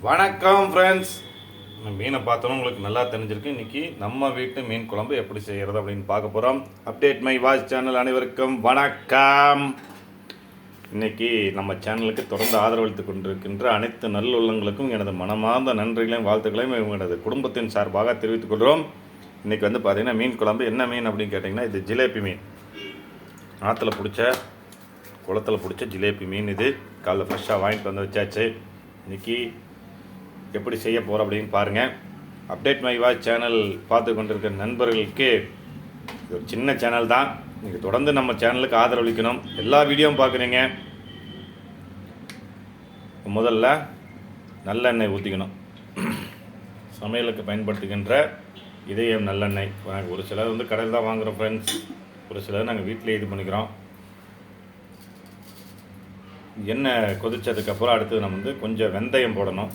வணக்கம் ஃப்ரெண்ட்ஸ். மீனை பார்த்தோம் உங்களுக்கு நல்லா தெரிஞ்சிருக்கு. இன்றைக்கி நம்ம வீட்டு மீன் குழம்பு எப்படி செய்கிறது அப்படின்னு பார்க்க போகிறோம். அப்டேட் மை வாய்ஸ் சேனல் அனைவருக்கும் வணக்கம். இன்றைக்கி நம்ம சேனலுக்கு தொடர்ந்து ஆதரவளித்து கொண்டிருக்கின்ற அனைத்து நல்லுள்ளங்களுக்கும் எனது மனமார்ந்த நன்றிகளையும் வாழ்த்துக்களையும் இவங்களது குடும்பத்தின் சார்பாக தெரிவித்துக் கொள்கிறோம். இன்றைக்கி வந்து பார்த்திங்கன்னா மீன் குழம்பு என்ன மீன் அப்படின்னு கேட்டிங்கன்னா, இது ஜிலேபி மீன். ஆற்றுல பிடிச்ச குளத்தில் பிடிச்ச ஜிலேபி மீன். இது காலைல ஃப்ரெஷ்ஷாக வாங்கிட்டு வந்து வச்சாச்சு. இன்றைக்கி எப்படி செய்ய போகிறோம் அப்படின்னு பாருங்கள். அப்டேட் மை வாய்ஸ் சேனல் பார்த்து கொண்டிருக்கிற நண்பர்களுக்கு இது ஒரு சின்ன சேனல் தான். நீங்கள் தொடர்ந்து நம்ம சேனலுக்கு ஆதரவளிக்கணும். எல்லா வீடியோவும் பார்க்குறீங்க. முதல்ல நல்லெண்ணெய் ஊற்றிக்கணும். சமையலுக்கு பயன்படுத்துகின்ற இதயம் நல்லெண்ணெய். ஒரு சிலர் வந்து கடையில் தான் வாங்குகிறோம் ஃப்ரெண்ட்ஸ். ஒரு சிலர் நாங்கள் வீட்டிலே இது பண்ணிக்கிறோம். எண்ணெய் கொதித்ததுக்கப்புறம் அடுத்தது நம்ம வந்து கொஞ்சம் வெந்தயம் போடணும்.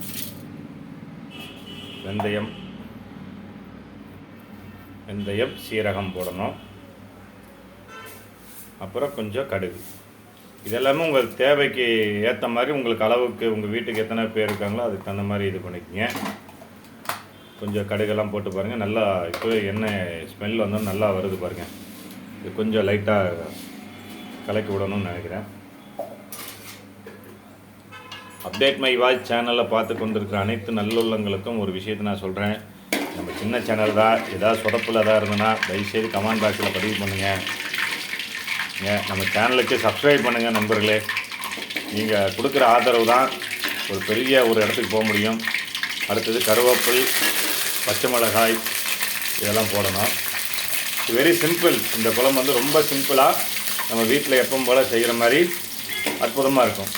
வெந்தயம் சீரகம் போடணும். அப்புறம் கொஞ்சம் கடுகு. இதெல்லாமே உங்கள் தேவைக்கு ஏற்ற மாதிரி, உங்களுக்கு அளவுக்கு, உங்கள் வீட்டுக்கு எத்தனை பேர் இருக்காங்களோ அதுக்கு தகுந்த மாதிரி இது பண்ணிக்கோங்க. கொஞ்சம் கடுகெல்லாம் போட்டு பாருங்கள். நல்லா இப்போ எண்ணெய் ஸ்மெல் வந்து நல்லா வருது பாருங்கள். இது கொஞ்சம் லைட்டாக கலக்கி விடணும்னு நினைக்கிறேன். அப்டேட் மை வாய்ஸ் சேனலில் பார்த்து கொண்டிருக்கிற அனைத்து நல்லுள்ளங்களுக்கும் ஒரு விஷயத்தை நான் சொல்கிறேன். நம்ம சின்ன சேனல் தான். ஏதாவது சொதப்பில் எதாவது இருந்ததுன்னா தயவுசெய்து கமெண்ட் பாக்ஸில் பதிவு பண்ணுங்கள். நம்ம சேனலுக்கு சப்ஸ்கிரைப் பண்ணுங்கள் நண்பர்களே. நீங்கள் கொடுக்குற ஆதரவு தான் ஒரு பெரிய ஒரு இடத்துக்கு போக முடியும். அடுத்தது கருவேப்பிலை, பச்சை மிளகாய் இதெல்லாம் போடணும். Very simple. இந்த குழம்பு வந்து ரொம்ப சிம்பிளாக நம்ம வீட்டில் எப்பவும் போல் செய்கிற மாதிரி அற்புதமாக இருக்கும்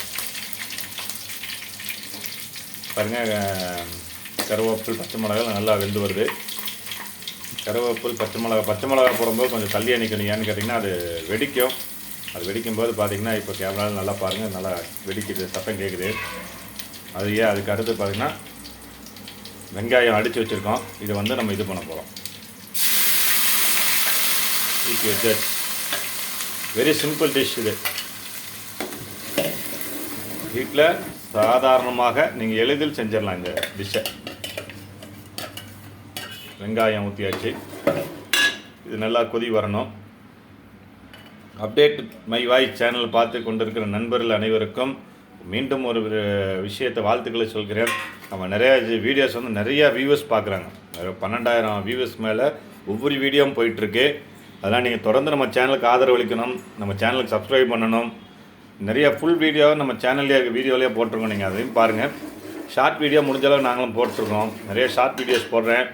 பாருங்கள். கருவேப்பில், பச்சை மிளகாய் நல்லா வெந்து வருது. கருவேப்பில், பச்சை மிளகாய் போடும்போது கொஞ்சம் தள்ளியாக நிற்கணும். ஏன்னு கேட்டிங்கன்னா அது வெடிக்கும். அது வெடிக்கும்போது பார்த்திங்கன்னா இப்போ கேமராவில் நல்லா பாருங்கள், நல்லா வெடிக்குது, சத்தம் கேட்குது. அதுக்கு அடுத்து பார்த்திங்கன்னா வெங்காயம் அடித்து வச்சுருக்கோம். இதை வந்து நம்ம இது பண்ண போகிறோம். வெரி சிம்பிள் டிஷ் இது. வீட்டில் சாதாரணமாக நீங்கள் எளிதில் செஞ்சிடலாம் இந்த டிஷ்ஷை. வெங்காயம் ஊற்றியாச்சு. இது நல்லா கொதி வரணும். அப்டேட் மை வாய்ஸ் சேனல் பார்த்து கொண்டிருக்கிற நண்பர்கள் அனைவருக்கும் மீண்டும் ஒரு விஷயத்தை வாழ்த்துக்களை சொல்கிறேன். நம்ம நிறையா வீடியோஸ் வந்து நிறையா வியூவர்ஸ் பார்க்குறாங்க. 12,000 வியூவர்ஸ் மேலே ஒவ்வொரு வீடியோவும் போயிட்டுருக்கு. அதெல்லாம் நீங்கள் தொடர்ந்து நம்ம சேனலுக்கு ஆதரவளிக்கணும். நம்ம சேனலுக்கு சப்ஸ்கிரைப் பண்ணணும். நிறைய ஃபுல் வீடியோவை நம்ம சேனல்லே வீடியோலேயே போட்டிருக்கோம். நீங்கள் அதையும் பாருங்கள். ஷார்ட் வீடியோ முடிஞ்சளவு நாங்களும் போட்டிருக்கோம். நிறைய ஷார்ட் வீடியோஸ் போடுறேன்.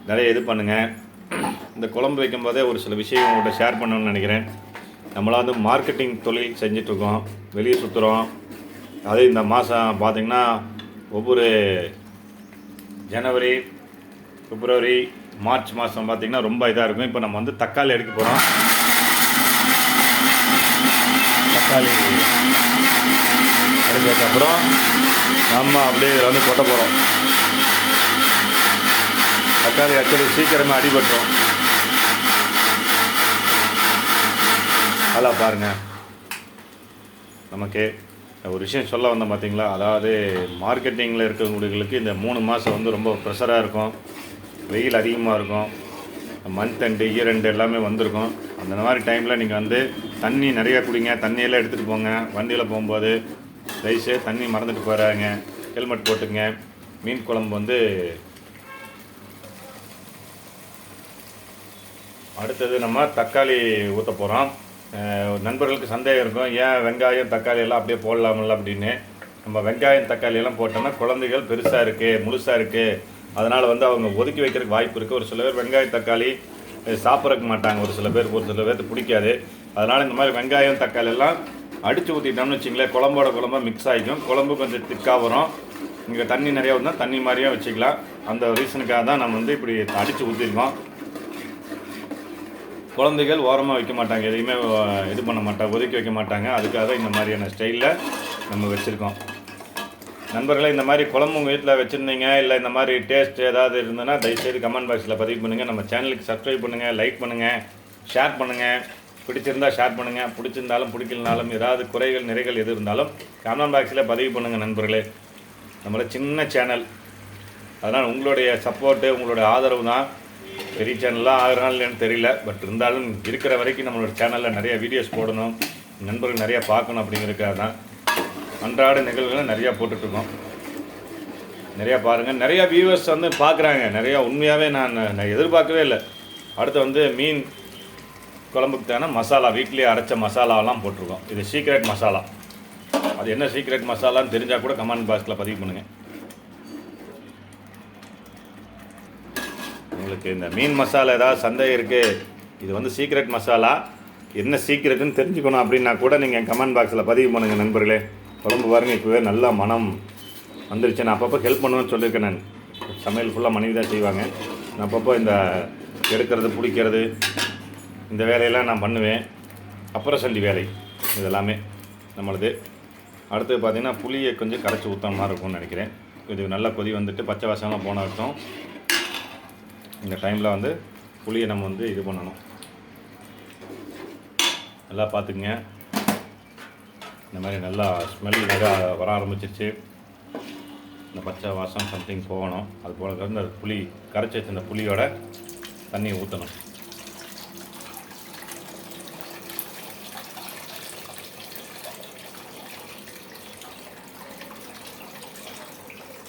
நிறைய இது பண்ணுங்கள். இந்த குழம்பு வைக்கும்போதே ஒரு சில விஷயம் உங்கள்கிட்ட ஷேர் பண்ணணும்னு நினைக்கிறேன். நம்மளாம் வந்து மார்க்கெட்டிங் தொழில் செஞ்சிட்ருக்கோம். வெளியே சுற்றுறோம். அது இந்த மாதம் பார்த்திங்கன்னா ஒவ்வொரு ஜனவரி, பிப்ரவரி, மார்ச் மாதம் பார்த்திங்கன்னா ரொம்ப இதாக இருக்கும். இப்போ நம்ம வந்து தக்காளி எடுக்க போகிறோம். தக்காளி எடுத்ததுக்கப்புறம் நம்ம அப்படியே இதில் வந்து கொட்ட போகிறோம். தக்காளி ஆக்சுவலி சீக்கிரமாக அடிபட்டுரும். அதெல்லாம் பாருங்கள். நமக்கு ஒரு விஷயம் சொல்ல வந்தோம் பார்த்தீங்களா. அதாவது மார்க்கெட்டிங்கில் இருக்கிறவங்களுக்கு இந்த 3 மாதம் வந்து ரொம்ப ப்ரெஷராக இருக்கும். வெயில் அதிகமாக இருக்கும். மந்த் எண்டு, இயர் எண்டு எல்லாமே வந்திருக்கும். அந்த மாதிரி டைமில் நீங்கள் வந்து தண்ணி நிறையா குடிங்க. தண்ணியெல்லாம் எடுத்துகிட்டு போங்க. வண்டியில் போகும்போது தயவுசெய்து தண்ணி மறந்துட்டு போகிறாங்க. ஹெல்மெட் போட்டுங்க. மீன் குழம்பு வந்து அடுத்தது நம்ம தக்காளி ஊற்ற போகிறோம். நண்பர்களுக்கு சந்தேகம் இருக்கும், ஏன் வெங்காயம் தக்காளி எல்லாம் அப்படியே போடலாமில்ல அப்படின்னு. நம்ம வெங்காயம் தக்காளி எல்லாம் போட்டோம்னா குழந்தைகள் பெருசாக இருக்குது, முழுசாக இருக்குது. அதனால் வந்து அவங்க ஒதுக்கி வைக்கிறதுக்கு வாய்ப்பு இருக்குது. ஒரு சில பேர் வெங்காயம் தக்காளி சாப்பிட்றக்க மாட்டாங்க. ஒரு சில பேருக்கு பிடிக்காது. அதனால் இந்த மாதிரி வெங்காயம் தக்காளி எல்லாம் அடித்து ஊற்றிட்டோம்னு வச்சிங்களேன், குழம்பா மிக்ஸ் ஆகிக்கும். குழம்பு கொஞ்சம் திக்காக வரும். இங்கே தண்ணி நிறையா வந்தால் தண்ணி மாதிரியே வச்சுக்கலாம். அந்த ரீசனுக்காக தான் நம்ம வந்து இப்படி அடித்து ஊற்றிருக்கோம். குழந்தைகள் ஓரமாக வைக்க மாட்டாங்க. எதையுமே இது பண்ண மாட்டாங்க, ஒதுக்கி வைக்க மாட்டாங்க. அதுக்காக தான் இந்த மாதிரியான ஸ்டைலில் நம்ம வச்சுருக்கோம். நண்பர்களே, இந்த மாதிரி குழம்பு உங்கள் வீட்டில் வச்சுருந்தீங்க, இல்லை இந்த மாதிரி டேஸ்ட் ஏதாவது இருந்ததுன்னா தயவுசெய்து கமெண்ட் பாக்ஸில் பதிவு பண்ணுங்கள். நம்ம சேனலுக்கு சப்ஸ்கிரைப் பண்ணுங்கள், லைக் பண்ணுங்கள், ஷேர் பண்ணுங்கள். பிடிச்சிருந்தால் ஷேர் பண்ணுங்கள். பிடிச்சிருந்தாலும் பிடிக்கலனாலும் ஏதாவது குறைகள் நிறைகள் எது இருந்தாலும் கமெண்ட் பாக்ஸில் பதிவு பண்ணுங்கள் நண்பர்களே. நம்மள சின்ன சேனல், அதனால் உங்களுடைய சப்போர்ட்டு, உங்களுடைய ஆதரவு தான். பெரிய சேனல்லாம் ஆகிறனால இல்லைன்னு தெரியல, பட் இருந்தாலும் இருக்கிற வரைக்கும் நம்மளோட சேனலில் நிறைய வீடியோஸ் போடணும், நண்பர்கள் நிறையா பார்க்கணும் அப்படிங்கிறதுக்காக தான் அன்றாட நிகழ்வுகளை நிறையா போட்டுட்ருக்கோம். நிறையா பாருங்கள், நிறையா வியூவர்ஸ் வந்து பார்க்குறாங்க. நிறையா உண்மையாகவே நான் எதிர்பார்க்கவே இல்லை. அடுத்து வந்து மீன் குழம்புக்கு தானே மசாலா, வீட்லேயே அரைச்ச மசாலாவெல்லாம் போட்டிருக்கோம். இது சீக்ரெட் மசாலா. அது என்ன சீக்ரெட் மசாலான்னு தெரிஞ்சால் கூட கமெண்ட் பாக்ஸில் பதிவு பண்ணுங்கள். உங்களுக்கு இந்த மீன் மசாலா ஏதாவது சந்தேகம் இருக்குது, இது வந்து சீக்ரெட் மசாலா, என்ன சீக்ரெட்டுன்னு தெரிஞ்சுக்கணும் அப்படின்னா கூட நீங்கள் கமெண்ட் பாக்ஸில் பதிவு பண்ணுங்கள் நண்பர்களே. குழம்பு பாருங்கள், இப்போவே நல்லா மனம் வந்துருச்சு. நான் அப்பப்போ ஹெல்ப் பண்ணுவேன்னு சொல்லியிருக்கேன். நான் சமையல் ஃபுல்லாக மனைவி தான் செய்வாங்க. நான் அப்பப்போ இந்த எடுக்கிறது, பிடிக்கிறது, இந்த வேலையெல்லாம் நான் பண்ணுவேன். அப்புறம் சொல்லி வேலை இதெல்லாமே நம்மளது. அடுத்து பார்த்திங்கன்னா புளியை கொஞ்சம் கரைச்சி ஊற்றுற மாதிரி இருக்கும்னு நினைக்கிறேன். இது நல்லா கொதி வந்துட்டு பச்சை வாசம்லாம் போன அர்த்தம். இந்த டைமில் வந்து புளியை நம்ம வந்து இது பண்ணணும். நல்லா பார்த்துக்குங்க, இந்த மாதிரி நல்லா ஸ்மெல் நிறையா வர ஆரம்பிச்சிருச்சு. இந்த பச்சை வாசம் சம்திங் போகணும். அது போல இந்த புளி கரைச்சி வச்சு இந்த புளியோட தண்ணியை ஊற்றணும்.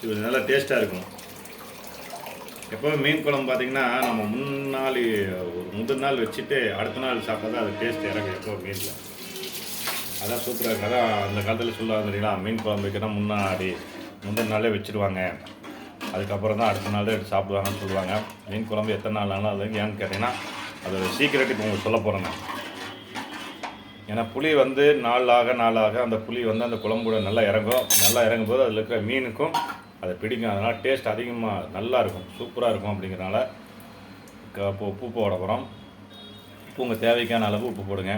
இது நல்லா டேஸ்ட்டாக இருக்கும். எப்போவும் மீன் குழம்பு பார்த்திங்கன்னா நம்ம முந்தின நாள் வச்சுட்டு அடுத்த நாள் சாப்பிட்டா தான் அது டேஸ்ட் இறங்கும் எப்போ மீனில். அதான் சூப்பராக இருக்குது. அதான் அந்த காலத்தில் சொல்லுவாங்க தெரியுங்களா, மீன் குழம்பு வைக்கிறதா முந்தின நாளே வச்சுருவாங்க, அதுக்கப்புறம் தான் அடுத்த நாள் தான் எடுத்து சாப்பிடுவாங்கன்னு சொல்லுவாங்க. மீன் குழம்பு எத்தனை நாள் ஆனாலும் அது ஏன்னு கேட்டிங்கன்னா அதோட சீக்கிரட்டு இப்போ உங்களுக்கு சொல்ல போகிறேங்க. ஏன்னா புளி வந்து நாளாக அந்த புளி வந்து அந்த குழம்போட நல்லா இறங்கும்போது அதில் இருக்கிற மீனுக்கும் அதை பிடிக்கும். அதனால் டேஸ்ட் அதிகமாக நல்லா இருக்கும், சூப்பராக இருக்கும். அப்படிங்கிறனால இப்போ உப்பு போட போகிறோம். உப்பு உங்கள் தேவைக்கான அளவு உப்பு போடுங்க.